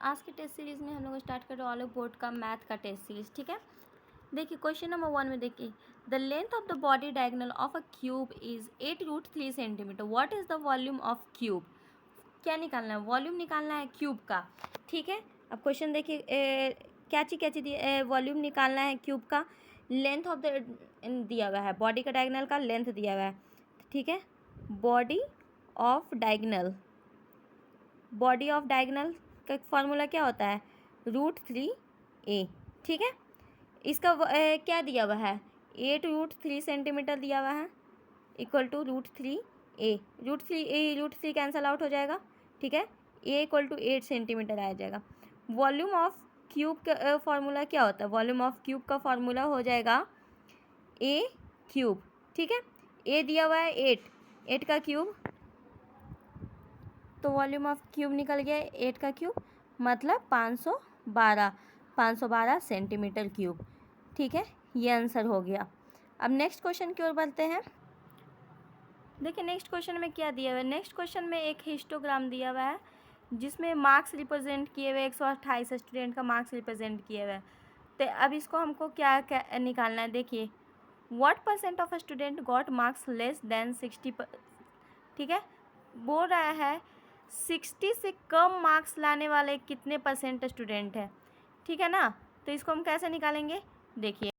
आज के test series में हम लोग स्टार्ट कर रहे हैं ऑल बोर्ड का मैथ का टेस्ट सीरीज़। ठीक है, देखिए क्वेश्चन नंबर 1 में देखिए, the length of the body diagonal of a cube is 8√3 centimetre. What is the volume of cube? क्या निकालना है? वॉल्यूम निकालना है क्यूब का। ठीक है, अब क्वेश्चन देखिए, क्या चीज़ दी, वॉल्यूम निकालना है क्यूब का। लेंथ ऑफ द दिया हुआ है, बॉडी का डायगोनल का लेंथ दिया हुआ है। ठीक है, body of diagonal, body of diagonal का फॉर्मूला क्या होता है? √3a। ठीक है, इसका क्या दिया हुआ है? 8√3 सेंटीमीटर दिया हुआ है, equal to √3a। √3 cancel out हो जाएगा। ठीक है, a इक्वल टू 8 सेंटीमीटर आ जाएगा। वॉल्यूम ऑफ क्यूब का फॉर्मूला क्या होता है? वॉल्यूम ऑफ क्यूब का फॉर्मूला हो जाएगा a क्यूब। ठीक है, a दिया हुआ है 8 का क्यूब, तो वॉल्यूम ऑफ क्यूब निकल गया 8 का क्यूब, मतलब 512 सेंटीमीटर क्यूब। ठीक है, ये आंसर हो गया। अब नेक्स्ट क्वेश्चन की ओर बढ़ते हैं। देखिए नेक्स्ट क्वेश्चन में क्या दिया हुआ है। नेक्स्ट क्वेश्चन में एक हिस्टोग्राम दिया हुआ है जिसमें मार्क्स रिप्रेजेंट किए हुए 128 स्टूडेंट का मार्क्स रिप्रेजेंट किए हुए हैं। तो अब इसको हमको क्या निकालना है। देखिए, what % of student got marks less than 60। ठीक है, बोल रहा है 60 से कम मार्क्स लाने वाले कितने % स्टूडेंट हैं। ठीक है ना, तो इसको हम कैसे निकालेंगे? देखिए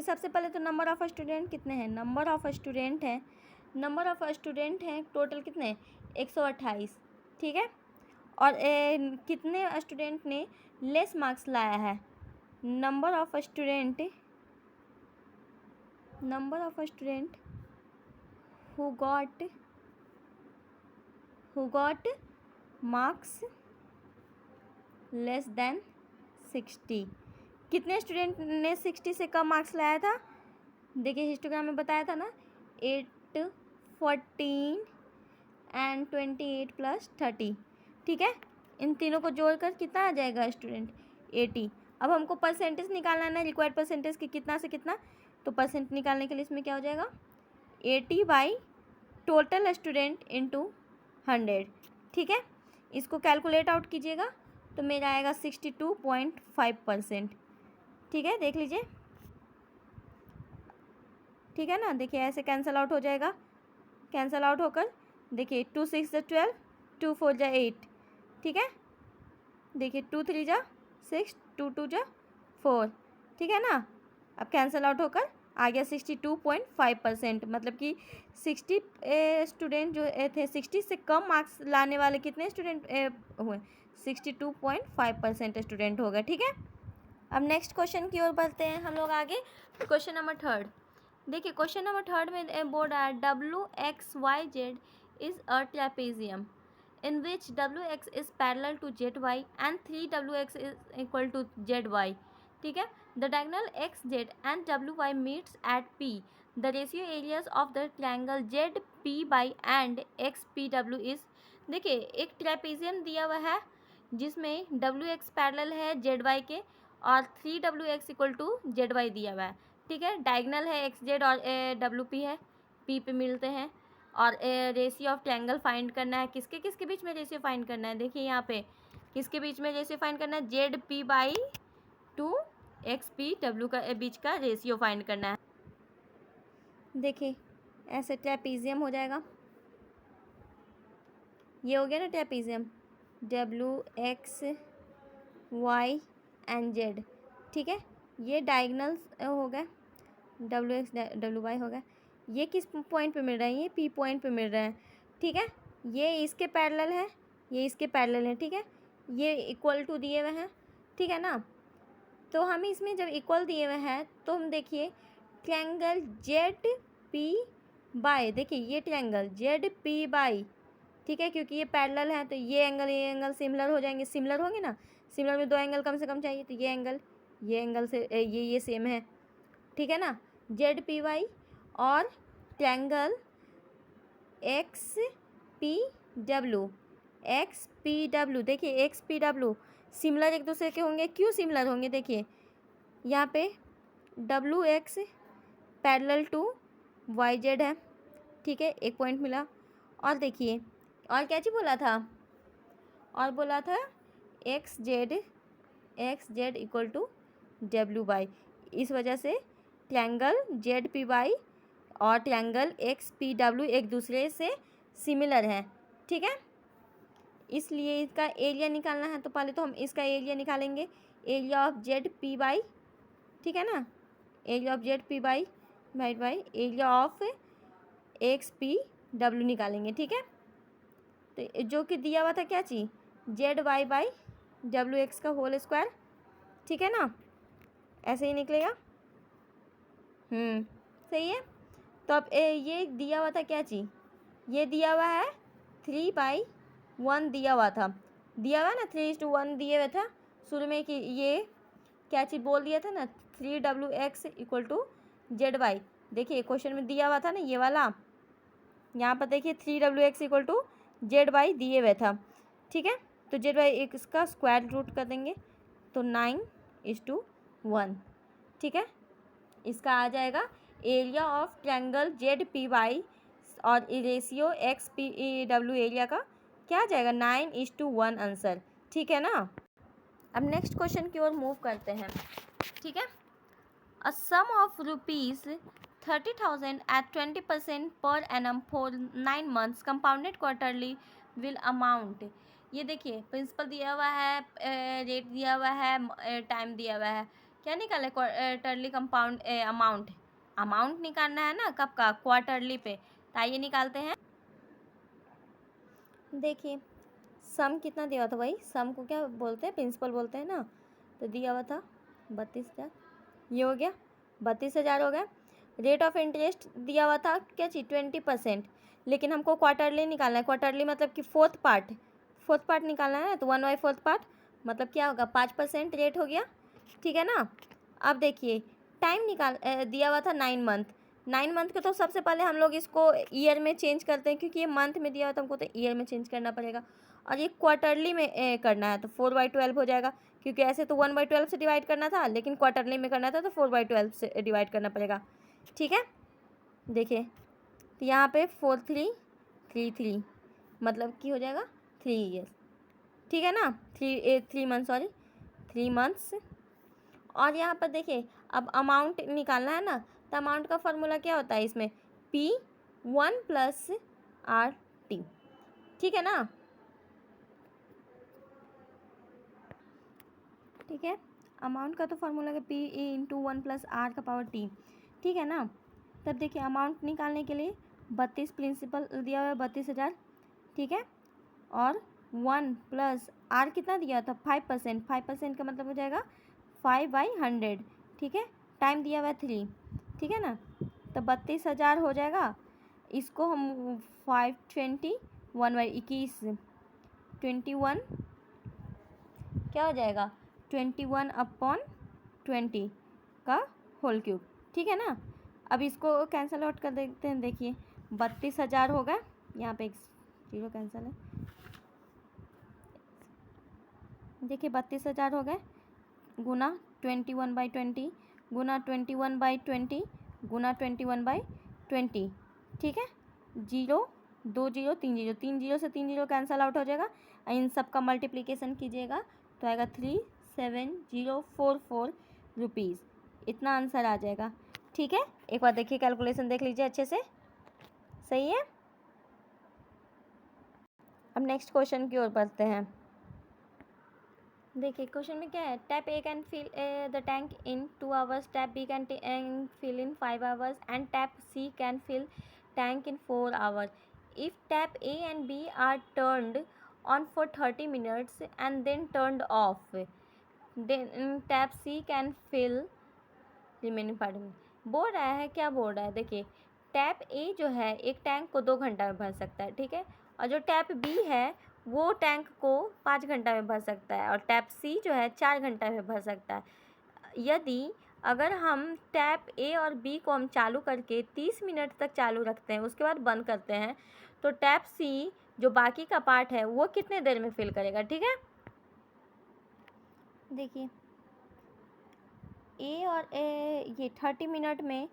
सबसे पहले तो नंबर ऑफ़ स्टूडेंट कितने हैं। नंबर ऑफ़ स्टूडेंट हैं टोटल कितने? 128। ठीक है, और कितने स्टूडेंट ने लेस मार्क्स लाया है? Number of student who got marks less than 60। कितने स्टूडेंट ने 60 से कम मार्क्स लाया था? देखिए हिस्टोग्राम में बताया था ना, 8, 14 एंड 28 प्लस 30। ठीक है, इन तीनों को जोड़कर कितना आ जाएगा स्टूडेंट? 80। अब हमको परसेंटेज निकालना है ना, रिक्वायर्ड परसेंटेज की कितना से कितना, तो परसेंट निकालने के लिए इसमें क्या हो जाएगा? 80 बाई टोटल स्टूडेंट इंटू 100। ठीक है, इसको कैलकुलेट आउट कीजिएगा तो मेरा आएगा 62.5%। ठीक है, देख लीजिए। ठीक है ना, देखिए ऐसे कैंसल आउट हो जाएगा। कैंसल आउट होकर देखिए 2 6 जा 12, 2 4 जा 8। ठीक है, देखिए 2 3 जा 6, 2 2 जा 4। ठीक है ना, अब कैंसल आउट होकर आ गया 62.5%। मतलब कि 60 स्टूडेंट जो थे, 60 से कम मार्क्स लाने वाले कितने स्टूडेंट हुए? 62.5% स्टूडेंट हो गए। ठीक है, अब नेक्स्ट क्वेश्चन की ओर बढ़ते हैं हम लोग आगे। Question number 3। देखिए क्वेश्चन नंबर 3 में बोर्ड आया WXYZ is a trapezium in which WX is parallel to ZY and 3WX is equal to ZY. ठीक है, the diagonal XZ and WY meets at P. The ratio areas of the triangle ZP by and XPW is। देखिए एक trapezium दिया हुआ है जिसमें WX parallel है ZY के और 3WX इक्वल टू ZY दिया हुआ है। ठीक है, डायगोनल है XZ और WP है, P पे मिलते हैं, और रेशियो ऑफ ट्रायंगल फाइंड करना है। किसके किसके बीच में रेशियो फाइंड करना है? देखिए यहाँ पे किसके बीच में रेशियो फाइंड करना है? ZP बाई 2 XPW का बीच का रेशियो फाइंड करना है। देखिए ऐसे ट्रेपेजियम हो जाएगा, ये हो गया ना ट्रेपेजियम, WXY एंड Z। ठीक है, ये डायगोनल हो गए, WX WY हो गया। ये किस पॉइंट पे मिल रहा है? ये P पॉइंट पे मिल रहा है। ठीक है, ये इसके पैरेलल है, ये इसके पैरेलल है। ठीक है, ये इक्वल टू दिए हुए हैं। ठीक है ना, तो हम इसमें जब इक्वल दिए हुए हैं तो हम देखिए ट्रायंगल ZP बाय, देखिए ये ट्रायंगल ZP बाई, ठीक है, क्योंकि ये पैरेलल है तो ये एंगल सिमिलर हो जाएंगे। सिमिलर होंगे ना, सिमिलर में 2 एंगल कम से कम चाहिए, तो ये एंगल से ये सेम है। ठीक है ना, ZPY और ट्रायंगल XPW, देखिए XPW सिमिलर एक दूसरे के होंगे। क्यों सिमिलर होंगे? देखिए यहाँ पे WX पैरेलल टू YZ है। ठीक है, एक पॉइंट मिला। और देखिए और क्या चीज़ बोला था? और बोला था X Z equal to W by, इस वजह से ट्रायंगल जेड पी वाई और ट्रायंगल एक्स पी डब्ल्यू एक दूसरे से सिमिलर हैं, ठीक है। इसलिए इसका एरिया निकालना है, तो पहले तो हम इसका एरिया निकालेंगे, area of Z P Y, ठीक है ना, area of Z P Y by area of X P W निकालेंगे, ठीक है। तो जो कि दिया हुआ था क्या चीज़, Z Y by W X का होल स्क्वायर, ठीक है ना, ऐसे ही निकलेगा। सही है। तो अब ये दिया हुआ था क्या चीज़, ये दिया हुआ है 3/1 दिया हुआ था, दिया हुआ ना 3:1 दिए हुए था शुरू में कि ये क्या चीज़ बोल दिया था ना 3WX इक्वल टू ZY। देखिए क्वेश्चन में दिया हुआ था ना ये वाला, यहाँ पर देखिए 3WX इक्वल टू ZY दिए हुए था, ठीक है। तो ZY इसका स्क्वायर रूट कर देंगे तो 9:1, ठीक है। इसका आ जाएगा एरिया ऑफ ट्रायंगल ZPY और रेशियो XPW एरिया का क्या आ जाएगा 9:1 आंसर, ठीक है ना। अब नेक्स्ट क्वेश्चन की ओर मूव करते हैं, ठीक है। अ सम ऑफ ₹30,000 एट 20% पर annum for 9 months compounded quarterly will amount. ये देखिए प्रिंसिपल दिया हुआ है, रेट दिया हुआ है, टाइम दिया हुआ है, क्या निकाले क्वार्टरली कंपाउंड अमाउंट निकालना है ना, कब का, क्वार्टरली पे। तो आइए निकालते हैं। देखिए सम कितना दिया हुआ था, वही सम को क्या बोलते हैं, प्रिंसिपल बोलते हैं ना। तो दिया हुआ था 32,000, ये हो गया 32,000 हो गया। रेट ऑफ इंटरेस्ट दिया हुआ था क्या चीज़ 20%, लेकिन हमको क्वार्टरली निकालना है, क्वार्टरली मतलब कि फोर्थ पार्ट निकालना है ना, तो 1/4 पार्ट मतलब क्या होगा 5% रेट हो गया, ठीक है ना। अब देखिए टाइम दिया हुआ था 9 मंथ के, तो सबसे पहले हम लोग इसको ईयर में चेंज करते हैं, क्योंकि ये मंथ में दिया हुआ था हमको, तो ईयर में चेंज करना पड़ेगा। और ये क्वार्टरली में करना है तो 4/12 हो जाएगा, क्योंकि ऐसे तो 1/12 से डिवाइड करना था, लेकिन क्वार्टरली में करना था तो 4/12 से डिवाइड करना पड़ेगा, ठीक है। देखिए तो यहाँ पे 4/3 मतलब कि हो जाएगा 3 ईयर्स, ठीक है ना, 3 मंथ्स। और यहाँ पर देखिए अब अमाउंट निकालना है ना, तो अमाउंट का फॉर्मूला क्या होता है इसमें, P1 + RT, ठीक है ना, ठीक है। अमाउंट का तो फॉर्मूला है P/1 + R⁻T, ठीक है ना। तब देखिए अमाउंट निकालने के लिए 32 प्रिंसिपल दिया हुआ है 32,000, ठीक है। और 1 + R कितना दिया था 5% का मतलब हो जाएगा 5/100, ठीक है। टाइम दिया हुआ है 3, ठीक है ना। तो 32,000 हो जाएगा, इसको हम 521 21 क्या हो जाएगा 21/20 का होल क्यूब, ठीक है ना। अब इसको कैंसल आउट कर देते हैं, देखिए 32,000 हो गया, यहाँ पे एक जीरो कैंसिल है, देखिए 32,000 हो गए, गुना 21/20 गुना 21/20 गुना 21/20, ठीक है। 0 2 0 3 0, 3 0 से 3 0 कैंसल आउट हो जाएगा, इन सब का मल्टीप्लिकेशन कीजिएगा तो आएगा 37044 रुपीज़, इतना आंसर आ जाएगा, ठीक है। एक बार देखिए कैलकुलेशन देख लीजिए अच्छे से, सही है। अब नेक्स्ट क्वेश्चन की ओर बढ़ते हैं। देखिए क्वेश्चन में क्या है, tap A can fill the tank in 2 hours, tap B can fill in 5 hours and tap C can fill tank in 4 hours. If tap A and B are turned on for 30 minutes and then turned off, then tap C can fill remaining part. बोल रहा है क्या बोल रहा है, देखिए tap ए जो है एक टैंक को 2 घंटा में भर सकता है, ठीक है। और जो टैप बी है वो टैंक को 5 घंटा में भर सकता है, और टैप सी जो है 4 घंटा में भर सकता है। यदि अगर हम टैप ए और बी को हम चालू करके 30 मिनट तक चालू रखते हैं, उसके बाद बंद करते हैं, तो टैप सी जो बाकी का पार्ट है वो कितने देर में फिल करेगा, ठीक है। देखिए ए और ये 30 मिनट में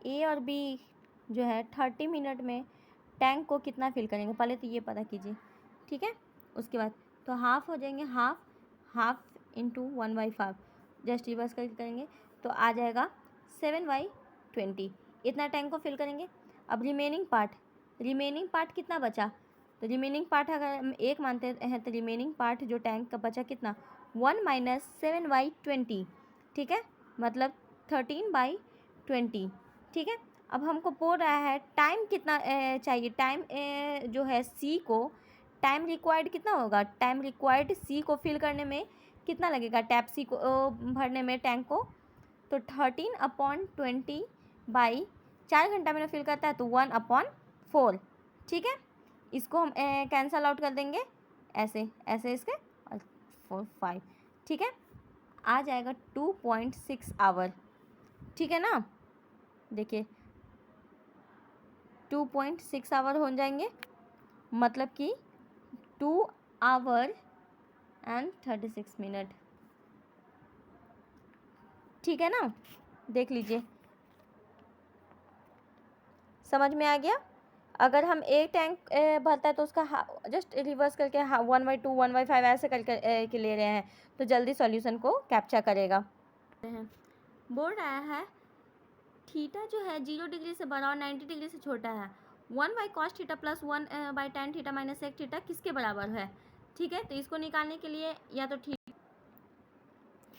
ए और बी जो है 30 मिनट में टैंक को कितना फिल करेंगे, पहले तो ये पता कीजिए, ठीक है। उसके बाद तो हाफ हो जाएंगे, हाफ इंटू 1/5, जस्ट रिवर्स करके करेंगे तो आ जाएगा 7/20। इतना टैंक को फिल करेंगे। अब रिमेनिंग पार्ट कितना बचा, तो रिमेनिंग पार्ट अगर हम 1 मानते हैं तो रिमेनिंग पार्ट जो टैंक का बचा कितना 1 - 7/20, ठीक है, मतलब 13/20, ठीक है। अब हमको बोल रहा है टाइम कितना चाहिए, टाइम जो है सी को टाइम रिक्वायर्ड कितना होगा, टाइम रिक्वायर्ड सी को फिल करने में कितना लगेगा, टैप सी को भरने में टैंक को, तो 13/20 बाई 4 घंटा में फिल करता है तो 1/4, ठीक है। इसको हम कैंसल आउट कर देंगे ऐसे ऐसे इसके और 4 5, ठीक है, आ जाएगा 2.6 आवर, ठीक है ना। देखिए 2.6 आवर हो जाएंगे, मतलब कि 2 आवर एंड 36 मिनट, ठीक है ना। देख लीजिए समझ में आ गया। अगर हम एक टैंक भरता है तो उसका जस्ट रिवर्स करके 1/2 1/5 ऐसे करके के ले रहे हैं तो जल्दी सॉल्यूशन को कैप्चर करेगा। बोल रहा है थीटा जो है 0 डिग्री से बड़ा और 90 डिग्री से छोटा है, 1/cos theta plus 1/tan theta minus sec theta किसके बराबर है, ठीक है। तो इसको निकालने के लिए या तो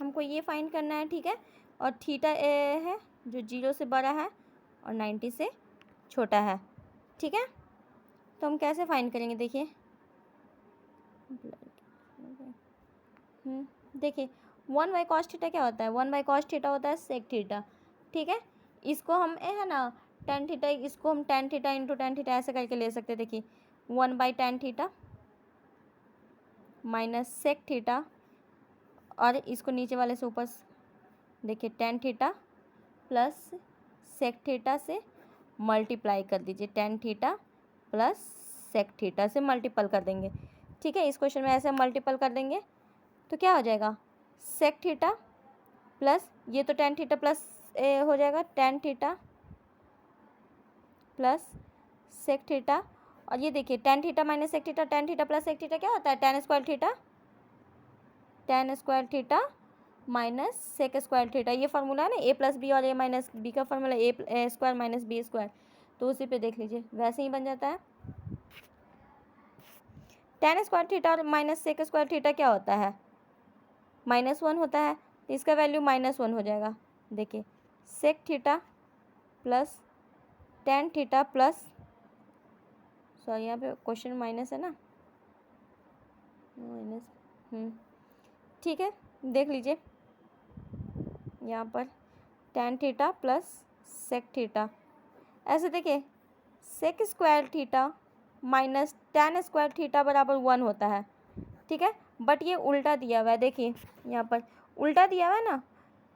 हमको ये फाइंड करना है, ठीक है, और थीटा है जो 0 से बड़ा है और 90 से छोटा है, ठीक है। तो हम कैसे फाइंड करेंगे, देखिए देखिए 1/cos थीटा क्या होता है, 1/cos थीटा होता है सेक थीटा, ठीक है। इसको हम है ना tan थीटा, इसको हम tan theta into tan theta ऐसे करके ले सकते हैं। देखिए 1/tan theta minus sec theta और इसको नीचे वाले से ऊपर देखिए tan theta plus sec theta से मल्टीप्लाई कर दीजिए, tan theta plus sec theta से मल्टीपल कर देंगे, ठीक है। इस क्वेश्चन में ऐसे मल्टीपल कर देंगे तो क्या हो जाएगा सेक थीटा प्लस ये तो tan थीटा प्लस हो जाएगा tan theta plus sec theta, और ये देखिए tan theta minus sec theta, tan theta plus sec theta क्या होता है tan square theta minus sec square theta. ये फार्मूला है ना a प्लस बी और a माइनस बी का formula a square minus B square, तो उसी पे देख लीजिए वैसे ही बन जाता है। tan स्क्वायर थीटा और माइनस सेक स्क्वायर थीटा क्या होता है -1 होता है, तो इसका वैल्यू -1 हो जाएगा। देखिए sec theta plus tan theta plus, sorry यहाँ पे क्वेश्चन माइनस है ना, माइनस, ठीक है, देख लीजिए यहाँ पर tan theta plus sec theta, ऐसे देखिए sec square theta minus tan square theta बराबर 1 होता है, ठीक है। बट ये उल्टा दिया हुआ है, देखिए यहाँ पर उल्टा दिया हुआ है ना,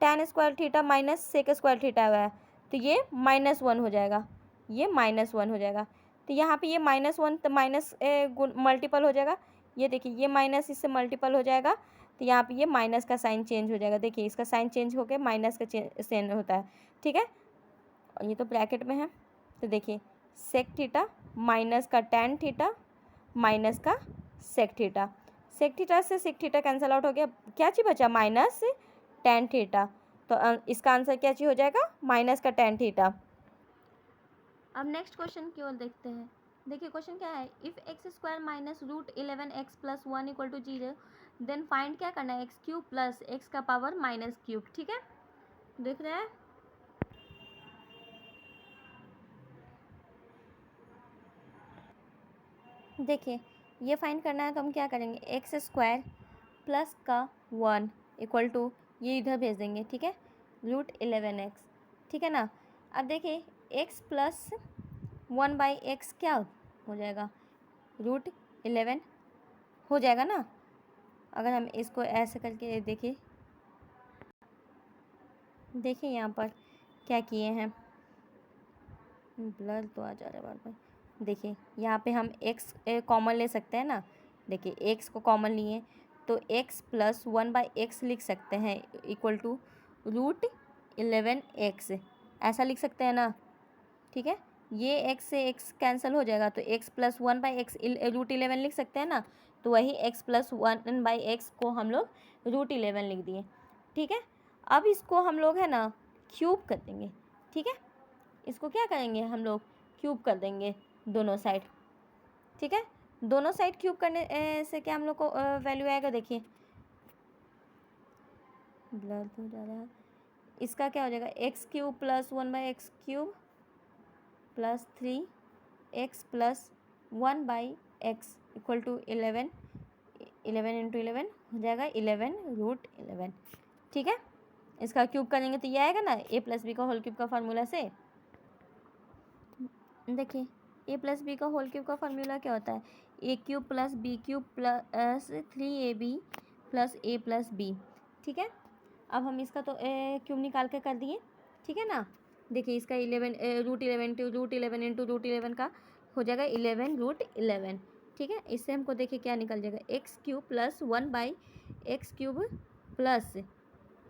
tan square theta minus sec square theta हुआ है, तो ये -1 हो जाएगा, ये -1 हो जाएगा। तो यहाँ पे ये -1 तो माइनस मल्टीपल हो जाएगा, ये देखिए ये माइनस इससे मल्टीपल हो जाएगा, तो यहाँ पे ये माइनस का साइन चेंज हो जाएगा। देखिए इसका साइन चेंज होकर माइनस का साइन होता है, ठीक है, और ये तो ब्रैकेट में है। तो देखिए सेक थीटा माइनस का tan थीटा माइनस का सेक थीटा, सेक थीटा से सेक थीटा कैंसिल आउट हो गया, क्या चीज़ बचा माइनस tan थीटा, तो इसका आंसर क्या चीज़ हो जाएगा माइनस का tan थीटा। अब नेक्स्ट क्वेश्चन की ओर देखते हैं। देखिए क्वेश्चन क्या है, if x² minus √11x plus 1 equal to 0 then find क्या करना है x³ प्लस x का पावर -3, ठीक है, देख रहे हैं। देखिए ये फाइंड करना है तो हम क्या करेंगे x² प्लस का 1 इक्वल टू ये इधर भेज देंगे, ठीक है, √11x, ठीक है ना। अब देखिए x प्लस 1/x क्या हो जाएगा √11 हो जाएगा ना। अगर हम इसको ऐसे करके देखिए यहाँ पर क्या किए हैं, ब्लर तो आ जा रहा है बार बार। देखिए यहाँ पे हम x कॉमन ले सकते हैं ना, देखिए x को कॉमन लिए तो x प्लस 1/x लिख सकते हैं इक्वल टू √11x, ऐसा लिख सकते हैं ना, ठीक है। ये x से x कैंसिल हो जाएगा तो x प्लस 1/x √11 लिख सकते हैं ना, तो वही x प्लस 1/x को हम लोग √11 लिख दिए। ठीक है, अब इसको हम लोग है ना क्यूब कर देंगे। ठीक है, इसको क्या करेंगे हम लोग क्यूब कर देंगे दोनों साइड। ठीक है, दोनों साइड क्यूब करने से क्या हम लोग को वैल्यू आएगा, देखिए ब्लर हो जा रहा है, इसका क्या हो जाएगा x³ plus 1/x³ plus 3x plus 1/x equal to 11 × 11 हो जाएगा 11√11। ठीक है, इसका क्यूब करेंगे तो ये आएगा ना a प्लस बी का होल क्यूब का फार्मूला से। देखिए a प्लस बी का होल क्यूब का फार्मूला क्या होता है, a³ plus b³ plus 3ab plus a plus b। ठीक है, अब हम इसका तो क्यूब निकाल के कर दिए। ठीक है ना, देखिए इसका 11√11 इंटू √11 का हो जाएगा 11√11। ठीक है, इससे हमको देखिए क्या निकल जाएगा x³ प्लस 1/x³ प्लस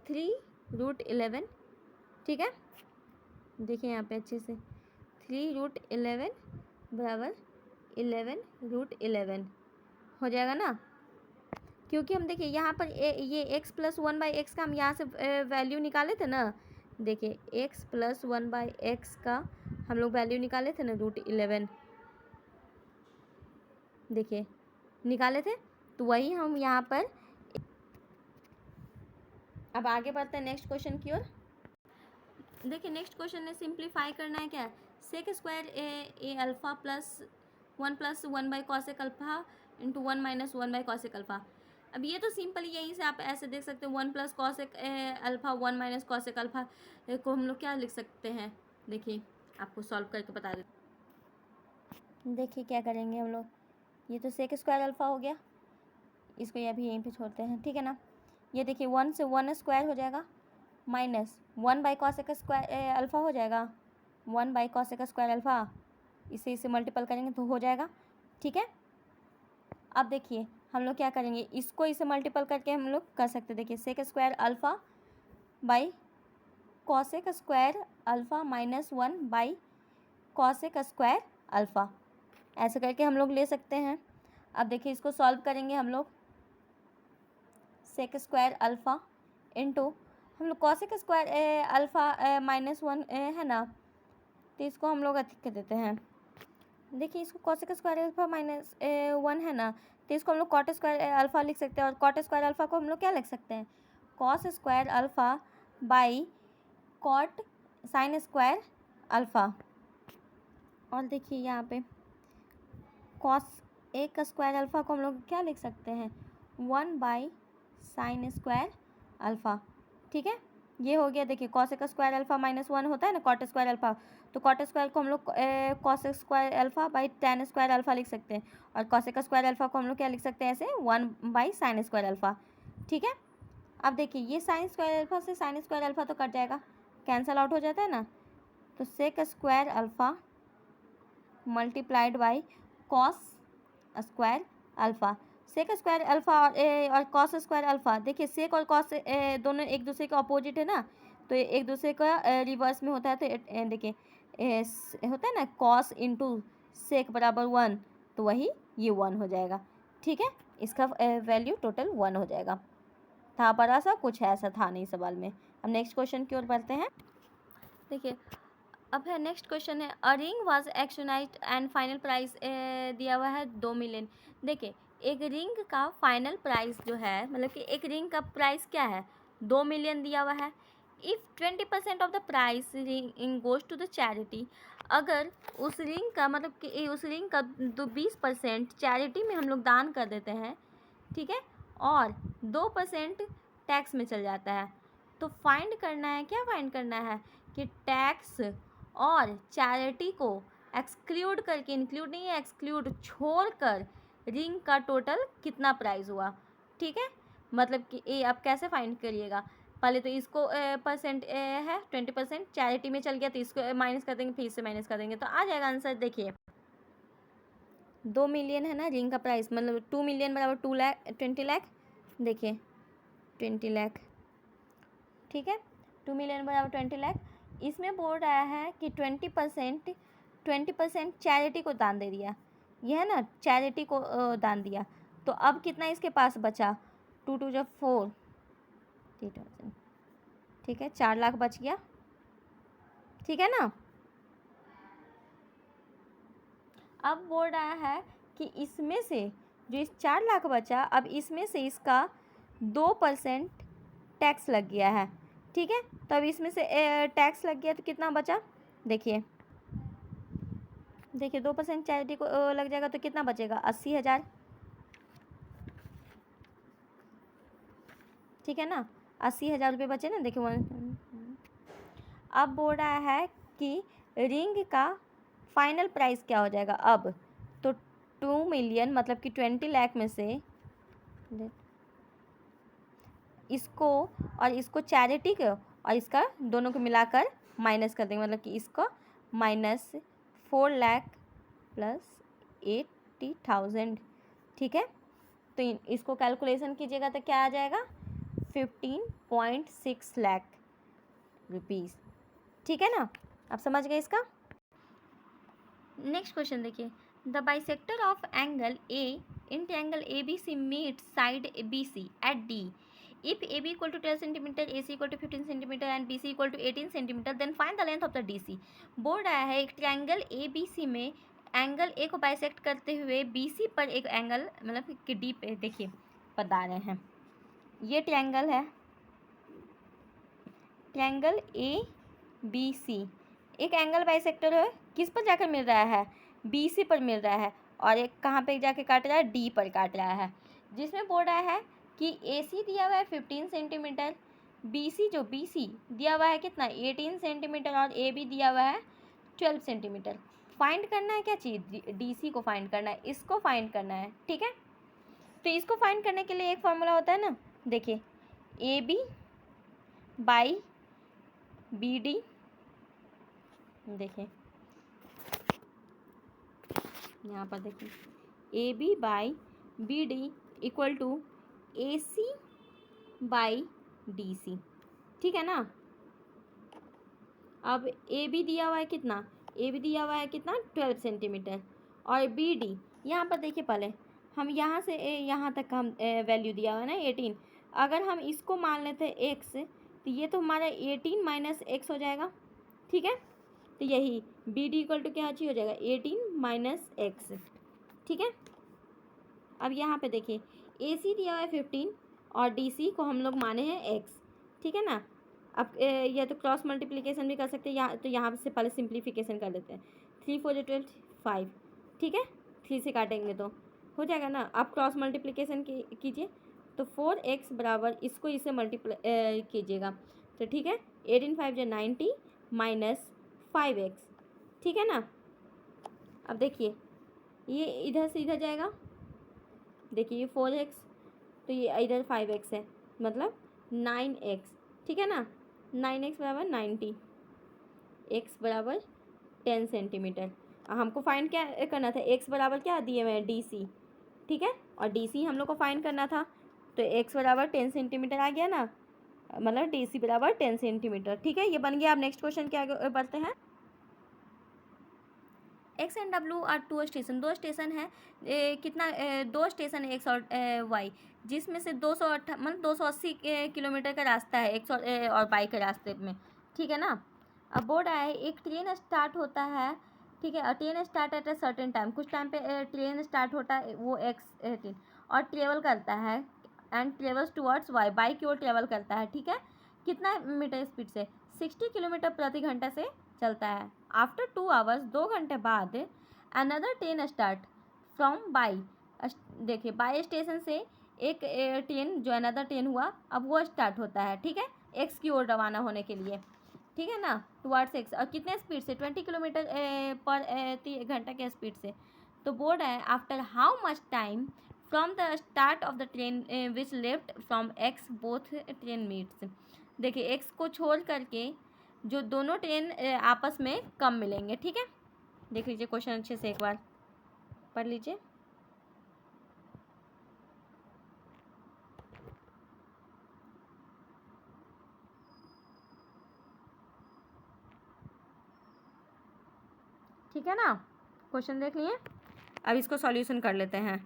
3√11। ठीक है, देखिए यहाँ पे अच्छे से 3√11 बराबर 11√11 हो जाएगा ना, क्योंकि हम देखिए यहाँ पर ये x प्लस 1/x का हम यहाँ से वैल्यू निकाले थे ना। देखिए x प्लस 1/x का हम लोग वैल्यू निकाले थे ना √11, देखिए निकाले थे, तो वही हम यहाँ पर। अब आगे बढ़ते हैं नेक्स्ट क्वेश्चन की ओर। देखिए नेक्स्ट क्वेश्चन में सिंप्लीफाई करना है, क्या sec square A alpha plus 1 + 1/cosec alpha into 1 - 1/cosec alpha. अब ये तो सिंपल, यहीं से आप ऐसे देख सकते हैं 1 + cosec अल्फ़ा 1 - cosec अल्फ़ा को हम लोग क्या लिख सकते हैं, देखिए आपको सॉल्व करके बता देते। देखिए क्या करेंगे हम लोग, ये तो सेक स्क्वायर अल्फ़ा हो गया, इसको ये भी यहीं पे छोड़ते हैं। ठीक है ना, ये देखिए 1 से 1 स्क्वायर हो जाएगा माइनस 1/cosec स्क्वायर अल्फ़ा हो जाएगा 1/cosec स्क्वायर अल्फ़ा, इसे मल्टीपल करेंगे तो हो जाएगा। ठीक है, अब देखिए हम लोग क्या करेंगे, इसको इसे मल्टीपल करके हम लोग कर सकते हैं। देखिए sec square alpha by cosec square alpha minus 1/cosec square alpha, ऐसे करके हम लोग ले सकते हैं। अब देखिए इसको सॉल्व करेंगे हम लोग, सेक स्क्वायर अल्फ़ा इंटू हम लोग कॉसेक स्क्वायर अल्फ़ा माइनस 1 है ना, तो इसको हम लोग अधिक कर देते हैं। देखिए इसको कॉसेक स्क्वायर अल्फ़ा माइनस 1 है ना, तो इसको हम लोग कॉट स्क्वायर अल्फ़ा लिख सकते हैं, और कॉट स्क्वायर अल्फ़ा को हम लोग क्या लिख सकते हैं, cos square alpha by cot sine square alpha. और देखिए यहाँ पे कॉस ए का स्क्वायर अल्फ़ा को हम लोग क्या लिख सकते हैं 1/sin स्क्वायर अल्फ़ा। ठीक है, ये हो गया। देखिए कॉसेक स्क्वायर अल्फ़ा माइनस 1 होता है ना कॉट स्क्वायर अल्फ़ा, तो कॉट स्क्वायर को हम लोग cosec square alpha by tan square alpha लिख सकते हैं, और कॉसेक स्क्वायर अल्फ़ा को हम लोग क्या लिख सकते हैं ऐसे 1/sin स्क्वायर अल्फ़ा। ठीक है, अब देखिए ये साइन स्क्वायर अल्फ़ा से साइन स्क्वायर अल्फ़ा तो कट जाएगा, कैंसल आउट हो जाता है ना, तो sec square alpha multiplied by cos square alpha. Sec square alpha और कॉस स्क्वायर अल्फ़ा, देखिए सेक और कॉस दोनों एक दूसरे के अपोजिट है ना, तो एक दूसरे का रिवर्स में होता है, तो देखिए होता है ना कॉस इंटू सेक बराबर 1, तो वही ये 1 हो जाएगा। ठीक है, इसका वैल्यू टोटल 1 हो जाएगा। था बड़ा सा, कुछ ऐसा था नहीं सवाल में। अब नेक्स्ट क्वेश्चन की ओर बढ़ते हैं। देखिए अब है नेक्स्ट क्वेश्चन है, a ring was auctioned and final price दिया हुआ है 2 मिलियन। देखिए एक रिंग का फाइनल प्राइस जो है, मतलब कि एक रिंग का प्राइस क्या है 2 मिलियन दिया हुआ है। If 20% of the price ring goes to the charity, अगर उस रिंग का मतलब कि उस रिंग का 20% चैरिटी में हम लोग दान कर देते हैं, ठीक है, और 2% टैक्स में चल जाता है, तो फाइंड करना है, क्या फाइंड करना है कि टैक्स और चैरिटी को एक्सक्लूड करके, इंक्लूड नहीं है एक्सक्लूड, छोड़कर रिंग का टोटल कितना प्राइस हुआ। ठीक है, मतलब कि ये आप कैसे फाइंड करिएगा, पहले तो इसको परसेंट है 20%, चैरिटी में चल गया तो इसको माइनस कर देंगे, फिर इससे माइनस कर देंगे, तो आ जाएगा आंसर। देखिए 2 मिलियन है ना रिंग का प्राइस, मतलब 2 मिलियन बराबर 20 लाख, देखिए 20 लाख। ठीक है, 2 मिलियन बराबर 20 लाख। इसमें बोल रहा है कि 20% चैरिटी को दान दे दिया, यह है ना चैरिटी को दान दिया, तो अब कितना इसके पास बचा, 2 2 जब 4, 3000, ठीक है, 4 लाख बच गया, ठीक है ना। अब बोल रहा है कि इसमें से जो इस 4 लाख बचा, अब इसमें से इसका 2% टैक्स लग गया है, ठीक है। तो अब इसमें से टैक्स लग गया तो कितना बचा, देखिए 2% चैरिटी को लग जाएगा तो कितना बचेगा, 80,000, ठीक है ना, 80,000 रुपये बचे ना। देखिए अब बोल रहा है कि रिंग का फाइनल प्राइस क्या हो जाएगा अब, तो 2 मिलियन मतलब कि 20 लाख में से इसको और इसको चैरिटी को और इसका दोनों को मिलाकर माइनस कर देंगे, मतलब कि इसको -4 लाख प्लस 80,000, ठीक है। तो इसको कैलकुलेशन कीजिएगा तो क्या आ जाएगा, 15.6 लाख रुपीज़, ठीक है ना। आप समझ गए इसका। नेक्स्ट क्वेश्चन देखिए, the bisector of angle A in triangle A B C meet side B C at D, if A B equal to 12 centimeter, A C equal to 15 centimeter and B C equal to 18 centimeter, then find the length of the D C. बोल रहा है एक triangle A B सी में angle A को bisect करते हुए B C पर एक एंगल मतलब कि डी पे देखिए बता रहे हैं, ये ट्रायंगल है, ट्रायंगल ए बी सी, एक एंगल बाइसेक्टर है, किस पर जाकर मिल रहा है, बी सी पर मिल रहा है, और एक कहाँ पे जाके काट रहा है, डी पर काट रहा है, जिसमें बोल रहा है कि ए सी दिया हुआ है 15 सेंटीमीटर, बी सी जो बी सी दिया हुआ है कितना 18 सेंटीमीटर, और ए बी दिया हुआ है 12 सेंटीमीटर। फाइंड करना है क्या चीज़, डी सी को फाइंड करना है, इसको फाइंड करना है, ठीक है। तो इसको फाइंड करने के लिए एक फॉर्मूला होता है ना, देखिए A B by B D, देखिए यहाँ पर देखिए A B by B D equal to A C by D C, ठीक है ना। अब ए बी दिया हुआ है कितना, ए बी दिया हुआ है कितना 12 सेंटीमीटर, और बी डी यहाँ पर देखिए पहले हम यहाँ से यहाँ तक का हम वैल्यू दिया हुआ है ना 18, अगर हम इसको मान लेते हैं एक्स, तो ये तो हमारा 18 माइनस एक्स हो जाएगा, ठीक है। तो यही बी डी इक्वल टू क्या अच्छी हो जाएगा 18 माइनस एक्स, ठीक है। अब यहाँ पे देखिए ए सी दिया हुआ है 15 और डी सी को हम लोग माने हैं एक्स, ठीक है ना। अब या तो क्रॉस मल्टीप्लिकेशन भी कर सकते हैं, तो यहाँ से पहले सिंप्लीफिकेशन कर लेते हैं, 3 4 12 5, ठीक है, 3 से काटेंगे तो हो जाएगा ना। अब क्रॉस मल्टीप्लिकेशन कीजिए तो 4x बराबर इसको इससे मल्टीप्लाई कीजिएगा तो ठीक है, 18 5 जो 90 माइनस 5x, ठीक है ना। अब देखिए ये इधर से इधर जाएगा, देखिए ये 4x तो ये इधर 5x है, मतलब 9x, ठीक है ना। 9x बराबर 90, x बराबर 10 सेंटीमीटर। हमको फाइंड क्या करना था, x बराबर क्या दिए हुए हैं डी सी, ठीक है, और डी सी हम लोग को फाइंड करना था, तो x बराबर 10 सेंटीमीटर आ गया ना, मतलब डी सी बराबर 10 सेंटीमीटर, ठीक है, ये बन गया। आप नेक्स्ट क्वेश्चन के आगे बढ़ते हैं। X and W are two station, दो स्टेशन है, कितना दो स्टेशन है एक्स और वाई, जिसमें से 280 मतलब 280 किलोमीटर का रास्ता है एक्स और वाई के रास्ते में, ठीक है ना। अब बोल रहा है एक ट्रेन स्टार्ट होता है, ठीक है, train start at a certain time, कुछ टाइम पे ट्रेन स्टार्ट होता है वो एक्स ट्रेन, और ट्रेवल करता है and travels towards Y, Y की ओर ट्रेवल करता है, ठीक है, कितना मीटर स्पीड से 60 किलोमीटर प्रति घंटा से चलता है। आफ्टर 2 आवर्स, 2 घंटे बाद another train start from by, देखिए बाई स्टेशन से एक ट्रेन जो अनदर ट्रेन हुआ अब वो स्टार्ट होता है, ठीक है, एक्स की ओर रवाना होने के लिए, ठीक है ना, टुवर्ड्स एक्स, और कितने स्पीड से 20 किलोमीटर पर घंटा के स्पीड से। तो बोल रहा है after how much time from the start of the train which left from x both train meets, देखिए एक्स को छोड़ करके जो दोनों ट्रेन आपस में कब मिलेंगे, ठीक है। देख लीजिए क्वेश्चन अच्छे से एक बार पढ़ लीजिए। ठीक है ना, क्वेश्चन देख लिए, अब इसको सॉल्यूशन कर लेते हैं।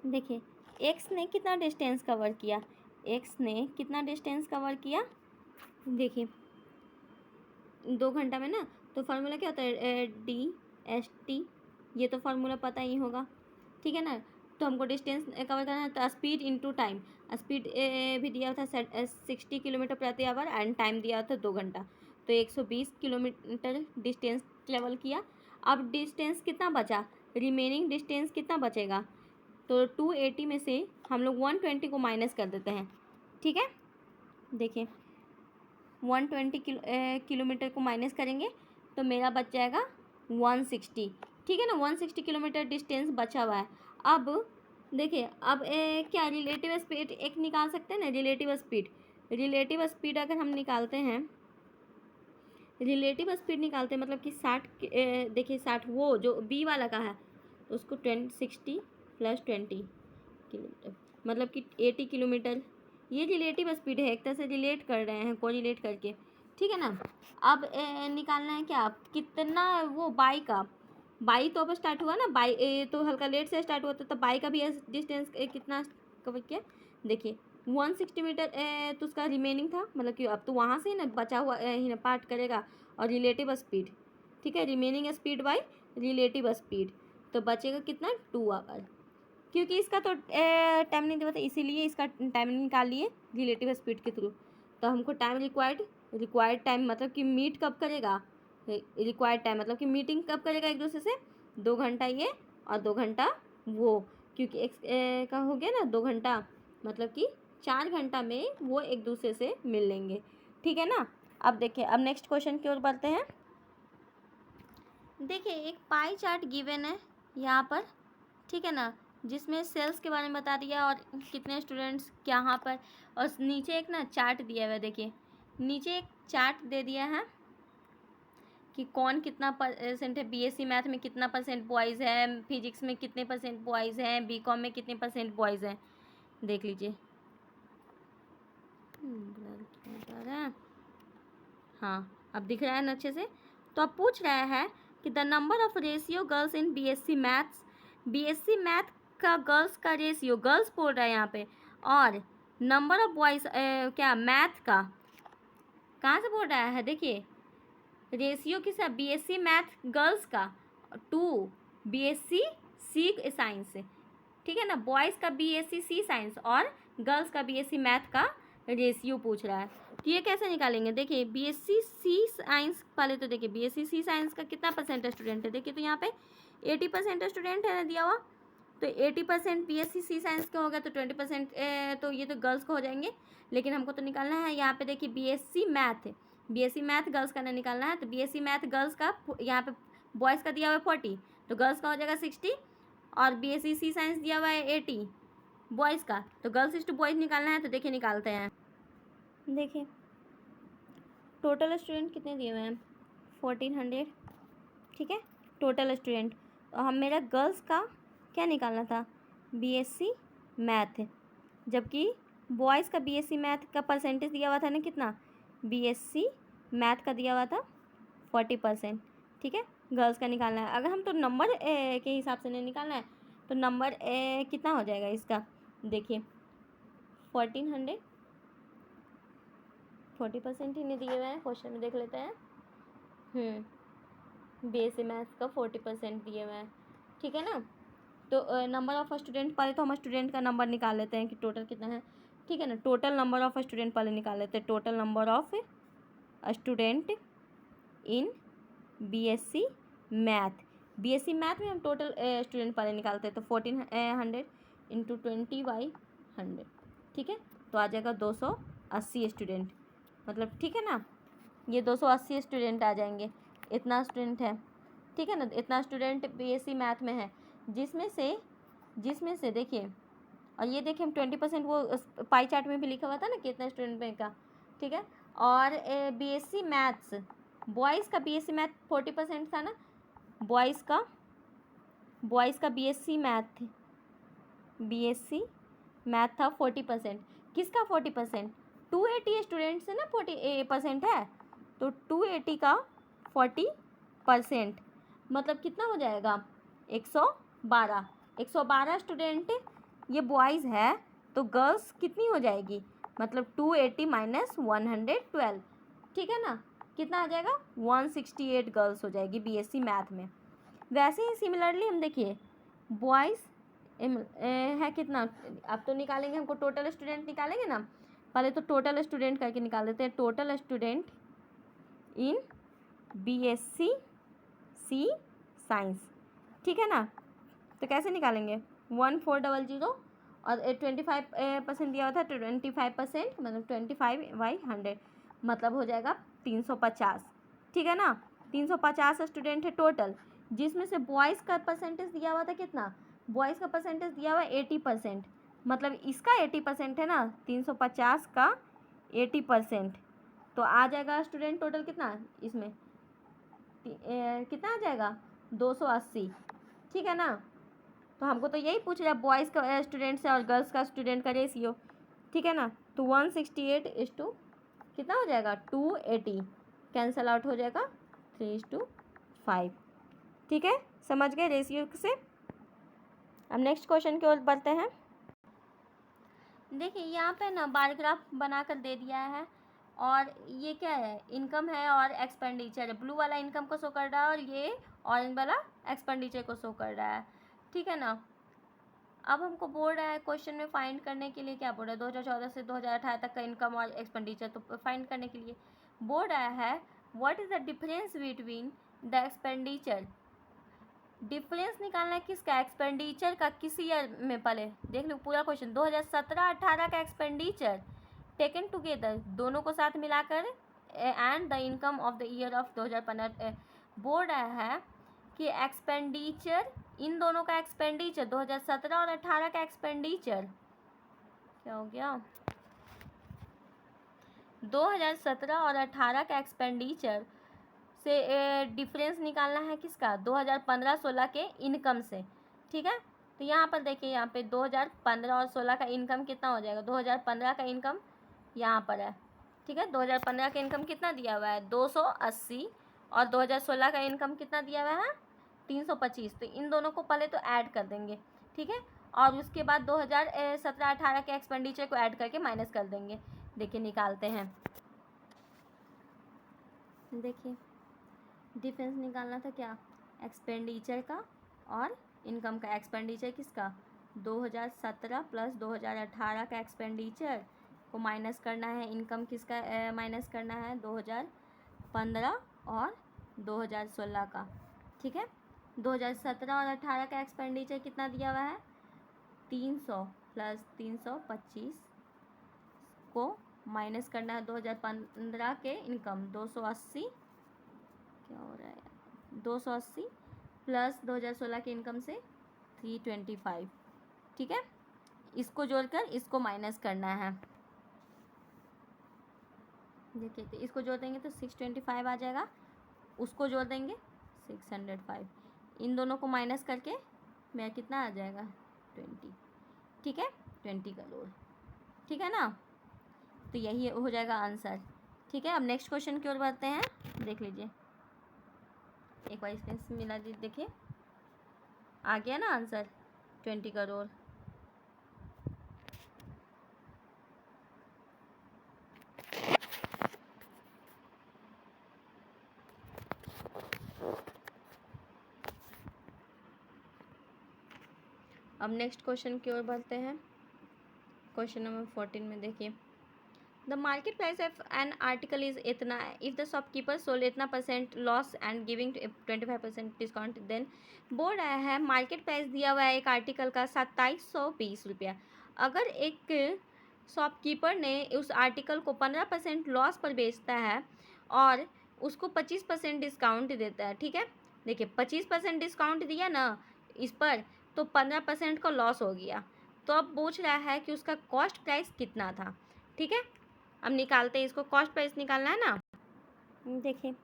देखिए एक्स ने कितना डिस्टेंस कवर किया, एक्स ने कितना डिस्टेंस कवर किया, देखिए 2 घंटा में ना, तो फार्मूला क्या होता है DST, ये तो फार्मूला पता ही होगा, ठीक है ना। तो हमको डिस्टेंस कवर करना है, तो स्पीड इनटू टाइम, स्पीड भी दिया था 60 किलोमीटर प्रति आवर एंड टाइम दिया था 2 घंटा, तो 120 किलोमीटर डिस्टेंस ट्रेवल किया। अब डिस्टेंस कितना बचा, रिमेनिंग डिस्टेंस कितना बचेगा, तो 280 में से हम लोग 120 को माइनस कर देते हैं, ठीक है। देखिए 120 किलोमीटर को माइनस करेंगे तो मेरा बच जाएगा 160, ठीक है ना। 160 किलोमीटर डिस्टेंस बचा हुआ है। अब देखिए अब क्या रिलेटिव स्पीड एक निकाल सकते हैं ना, रिलेटिव स्पीड, रिलेटिव स्पीड अगर हम निकालते हैं, रिलेटिव स्पीड निकालते हैं मतलब कि 60, देखिए 60 वो जो बी वाला का है उसको 60 + 20 किलोमीटर मतलब कि 80 किलोमीटर, ये रिलेटिव स्पीड है, एक तरह से रिलेट कर रहे हैं को रिलेट करके, ठीक है ना। अब निकालना है क्या, कितना वो बाई का, बाई तो अब स्टार्ट हुआ ना, बाई तो हल्का लेट से स्टार्ट हुआ था, तो बाई का भी डिस्टेंस कितना कवर किया, देखिए 160 मीटर तो उसका रिमेनिंग था, मतलब कि अब तो वहाँ से ही ना बचा हुआ ही ना पार्ट करेगा, और रिलेटिव स्पीड, ठीक है, remaining speed by relative speed, तो बचेगा कितना 2 आवर, क्योंकि इसका तो टाइम नहीं दिया था इसीलिए इसका टाइम निकाल लिए रिलेटिव स्पीड के थ्रू। तो हमको टाइम रिक्वायर्ड टाइम मतलब कि मीट कब करेगा, रिक्वायर्ड टाइम मतलब कि मीटिंग कब करेगा एक दूसरे से, 2 घंटा ये और 2 घंटा वो, क्योंकि एक का हो गया ना 2 घंटा, मतलब कि 4 घंटा में वो एक दूसरे से मिल लेंगे, ठीक है ना। अब देखिए अब नेक्स्ट क्वेश्चन की ओर बढ़ते हैं। देखिए एक पाई चार्ट गिवन है यहाँ पर, ठीक है ना, जिसमें सेल्स के बारे में बता दिया और कितने स्टूडेंट्स कहाँ पर, और नीचे एक ना चार्ट दिया हुआ है, देखिए नीचे एक चार्ट दे दिया है कि कौन कितना परसेंट है, बीएससी मैथ में कितना परसेंट बॉयज़ है, फिजिक्स में कितने परसेंट बॉयज़ हैं, बीकॉम में कितने परसेंट बॉयज़ हैं, देख लीजिए। हाँ अब दिख रहा है ना अच्छे से। तो अब पूछ रहा है कि the number of ratio girls in BSc maths, BSc math का गर्ल्स का रेशियो, गर्ल्स बोल रहा है यहाँ पे, और नंबर ऑफ बॉयज़ क्या मैथ का कहाँ से बोल रहा है, देखिए रेशियो किसका, बीएससी मैथ गर्ल्स का टू बीएससी सी साइंस, ठीक है ना, बॉयज़ का बीएससी सी साइंस और गर्ल्स का बीएससी मैथ का रेशियो पूछ रहा है। तो ये कैसे निकालेंगे, देखिए बीएससी सी साइंस पहले तो देखिए बीएससी सी साइंस का कितना परसेंट स्टूडेंट है, देखिए तो यहाँ पे 80% स्टूडेंट है ना दिया हुआ, तो 80% बीएससी सी साइंस का हो गया, तो 20% तो ये तो गर्ल्स को हो जाएंगे, लेकिन हमको तो निकालना है यहाँ पे देखिए बीएससी मैथ गर्ल्स का ना निकालना है, तो बीएससी मैथ गर्ल्स का यहाँ पे बॉयज़ का दिया हुआ है 40, तो गर्ल्स का हो जाएगा 60, और बीएससी सी साइंस दिया हुआ है 80 बॉयज़ का, तो गर्ल्स इस टू बॉयज़ निकालना है, तो देखिए निकालते हैं। देखिए टोटल स्टूडेंट कितने दिए हुए हैं 1400, ठीक है टोटल स्टूडेंट, तो हम मेरा गर्ल्स का क्या निकालना था बीएससी मैथ, जबकि बॉयज़ का बीएससी मैथ का परसेंटेज दिया हुआ था ना कितना, बीएससी मैथ का दिया हुआ था 40%, ठीक है, गर्ल्स का निकालना है। अगर हम तो नंबर के हिसाब से नहीं निकालना है, तो नंबर कितना हो जाएगा इसका, देखिए 1400, 40% ही नहीं दिए हुए हैं क्वेश्चन में, देख लेते हैं। बीएससी मैथ्स का 40% दिए हुए हैं, ठीक है ना। तो नंबर ऑफ स्टूडेंट पहले तो हम स्टूडेंट का नंबर निकाल लेते हैं कि टोटल कितना है, ठीक है ना, टोटल नंबर ऑफ स्टूडेंट पहले निकाल लेते हैं, total number of student in BSc math में हम टोटल स्टूडेंट पहले निकालते हैं, तो 1400 इंटू 20/100, ठीक है, तो आ जाएगा 280 स्टूडेंट, मतलब ठीक है ना, ये 280 स्टूडेंट आ जाएंगे, इतना स्टूडेंट है, ठीक है ना, इतना स्टूडेंट बीएससी मैथ में है, जिसमें से देखिए, और ये देखिए हम 20% वो पाई चार्ट में भी लिखा हुआ था ना कितना स्टूडेंट में का, ठीक है, और बीएससी मैथ्स बॉयज़ का बीएससी मैथ 40% था ना, बॉयज़ का बीएससी मैथ था 40%, किसका 40%, 280 स्टूडेंट्स है ना 40% है, तो 280 का 40% मतलब कितना हो जाएगा 112 स्टूडेंट ये बॉयज़ है तो गर्ल्स कितनी हो जाएगी, मतलब 280 माइनस 112, ठीक है ना, कितना आ जाएगा 168 गर्ल्स हो जाएगी बीएससी मैथ में। वैसे ही सिमिलरली हम देखिए बॉयज़ है कितना, अब तो निकालेंगे, हमको टोटल स्टूडेंट निकालेंगे ना, पहले तो टोटल स्टूडेंट करके निकाल देते हैं, total student in BSc C science, ठीक है ना। तो कैसे निकालेंगे, 1400 और 25% दिया हुआ था, 25% मतलब 25/100 मतलब हो जाएगा 350, ठीक है ना। 350 स्टूडेंट है टोटल, जिसमें से बॉयज़ का परसेंटेज दिया हुआ था कितना, बॉयज़ का परसेंटेज दिया हुआ 80%, मतलब इसका 80% है ना, 350 का 80%, तो आ जाएगा स्टूडेंट टोटल कितना इसमें, कितना आ जाएगा 280, ठीक है ना। तो हमको तो यही पूछ रहा है बॉयज़ का स्टूडेंट से और गर्ल्स का स्टूडेंट का रेशियो, ठीक है ना। तो 168 कितना हो जाएगा 280, कैंसल आउट हो जाएगा 3:5, ठीक है, समझ गए रेशियो से। अब नेक्स्ट क्वेश्चन की ओर बढ़ते हैं। देखिए यहाँ पे ना बार ग्राफ बनाकर दे दिया है, और ये क्या है, इनकम है और एक्सपेंडिचर है, ब्लू वाला इनकम को शो कर रहा है और ये ऑरेंज वाला एक्सपेंडिचर को शो कर रहा है, ठीक है ना। अब हमको बोल रहा है क्वेश्चन में फाइंड करने के लिए, क्या बोल रहा है 2014 से 2018 तक का इनकम और एक्सपेंडिचर, तो फाइंड करने के लिए बोल रहा है what is the difference between the expenditure, difference निकालना है किसका, एक्सपेंडिचर का, किस ईयर में, पहले देख लो पूरा क्वेश्चन, 2017-18 का एक्सपेंडिचर टेकन टुगेदर, दोनों को साथ मिलाकर, and the income of the year of 2015, बोल रहा है कि एक्सपेंडिचर, इन दोनों का एक्सपेंडिचर 2017 और 18 का एक्सपेंडिचर क्या हो गया, 2017 और 18 का एक्सपेंडिचर से डिफरेंस निकालना है किसका, 2015-16 के इनकम से, ठीक है। तो यहाँ पर देखिए, यहाँ पे 2015 और 16 का इनकम कितना हो जाएगा, 2015 का इनकम यहाँ पर है, ठीक है, 2015 का इनकम कितना दिया हुआ है 280, और 2016 का इनकम कितना दिया हुआ है 325, तो इन दोनों को पहले तो ऐड कर देंगे, ठीक है, और उसके बाद 2017-18 के एक्सपेंडिचर को ऐड करके माइनस कर देंगे। देखिए निकालते हैं, देखिए डिफरेंस निकालना था क्या, एक्सपेंडिचर का और इनकम का, एक्सपेंडिचर किसका 2017 प्लस 2018 का एक्सपेंडिचर को माइनस करना है, इनकम किसका माइनस करना है 2015 और 2016 का, ठीक है। 2017 और 18 का एक्सपेंडिचर कितना दिया हुआ है 300 प्लस 325 को माइनस करना है 2015 के इनकम 280, क्या हो रहा है 280 प्लस 2016 के इनकम से 325, ठीक है, इसको जोड़कर इसको माइनस करना है। देखिए तो इसको जोड़ देंगे तो 625 आ जाएगा, उसको जोड़ देंगे 605, इन दोनों को माइनस करके मेरा कितना आ जाएगा 20, ठीक है, 20 करोड़, ठीक है ना। तो यही हो जाएगा आंसर, ठीक है। अब नेक्स्ट क्वेश्चन की ओर बढ़ते हैं, देख लीजिए एक बार स्क्रीन से मिला दीजिए, देखिए आ गया ना आंसर 20 करोड़। अब नेक्स्ट क्वेश्चन की ओर बढ़ते हैं, क्वेश्चन नंबर 14 में देखिए the market price of an article is इतना, इफ़ द शॉपकीपर सोल्ड इतना percent loss and giving 25% discount, then बोल रहा है मार्केट प्राइस दिया हुआ है एक आर्टिकल का 2720 रुपया, अगर एक शॉपकीपर ने उस आर्टिकल को 15% लॉस पर बेचता है और उसको 25% डिस्काउंट देता है, ठीक है। देखिए 25% डिस्काउंट दिया ना इस पर, तो 15% का लॉस हो गया, तो अब पूछ रहा है कि उसका कॉस्ट प्राइस कितना था, ठीक है। अब निकालते हैं इसको, कॉस्ट प्राइस निकालना है ना। देखिए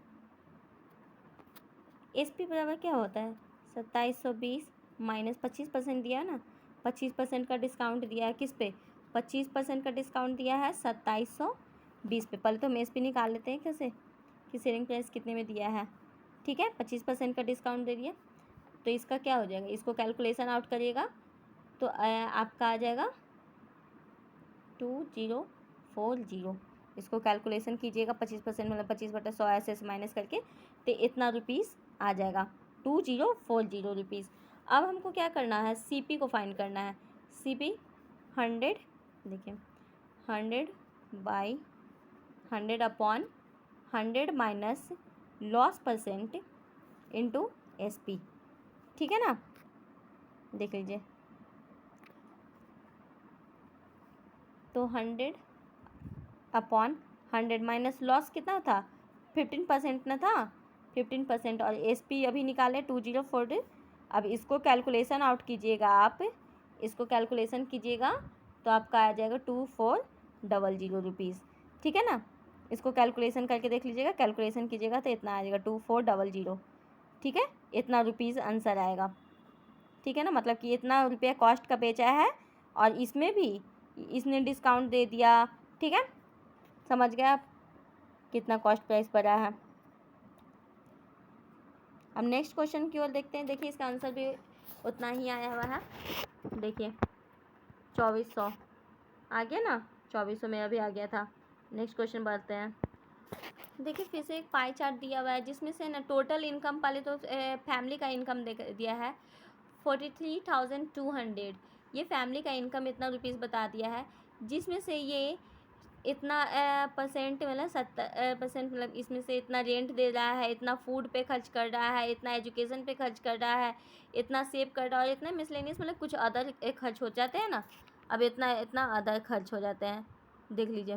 एसपी बराबर क्या होता है 2720 माइनस 25% दिया ना, 25% का डिस्काउंट दिया है किस पे, 25% का डिस्काउंट दिया है 2720 पे। पहले तो हम एसपी निकाल लेते हैं कैसे, कि सेलिंग प्राइस कितने में दिया है, ठीक है, 25% का डिस्काउंट दे दिया, तो इसका क्या हो जाएगा, इसको कैलकुलेशन आउट करिएगा तो तो आपका आ जाएगा 2040। इसको कैलकुलेशन कीजिएगा 25% मतलब 25/100 ऐसे माइनस करके, तो इतना रुपीज़ आ जाएगा 2040 रुपीज़। अब हमको क्या करना है, CP को फाइंड करना है। CP 100, देखिए 100/100 minus loss percent into SP, ठीक है ना। देख लीजिए, तो 100/100 माइनस लॉस कितना था, 15% ना था, 15%, और SP अभी निकाले 2040। अब इसको कैलकुलेशन आउट कीजिएगा, आप इसको कैलकुलेशन कीजिएगा तो आपका आ जाएगा 2400 रुपीज़, ठीक है ना। इसको कैलकुलेशन करके देख लीजिएगा, कैलकुलेशन कीजिएगा तो इतना आ जाएगा 2400, ठीक है। इतना रुपीज़ आंसर आएगा, ठीक है ना। मतलब कि इतना रुपया कॉस्ट का बेचा है और इसमें भी इसने डिस्काउंट दे दिया, ठीक है। समझ गए आप कितना कॉस्ट प्राइस पड़ा है। अब नेक्स्ट क्वेश्चन की ओर देखते हैं। देखिए इसका आंसर भी उतना ही आया हुआ है। देखिए 2400 आ गया ना, 2400 में अभी आ गया था। नेक्स्ट क्वेश्चन बढ़ते हैं। देखिए फिर से एक पाई चार्ट दिया हुआ है, जिसमें से ना टोटल इनकम पहले तो फैमिली का इनकम दिया है 43,200। ये फैमिली का इनकम इतना रुपीज़ बता दिया है, जिसमें से ये इतना परसेंट मतलब 70% मतलब इसमें से इतना रेंट दे रहा है, इतना फूड पे खर्च कर रहा है, इतना एजुकेशन पे खर्च कर रहा है, इतना सेव कर रहा है, और इतना मिसलेनियस मतलब कुछ अदर खर्च हो जाते हैं ना। अब इतना इतना अदर खर्च हो जाते हैं, देख लीजिए।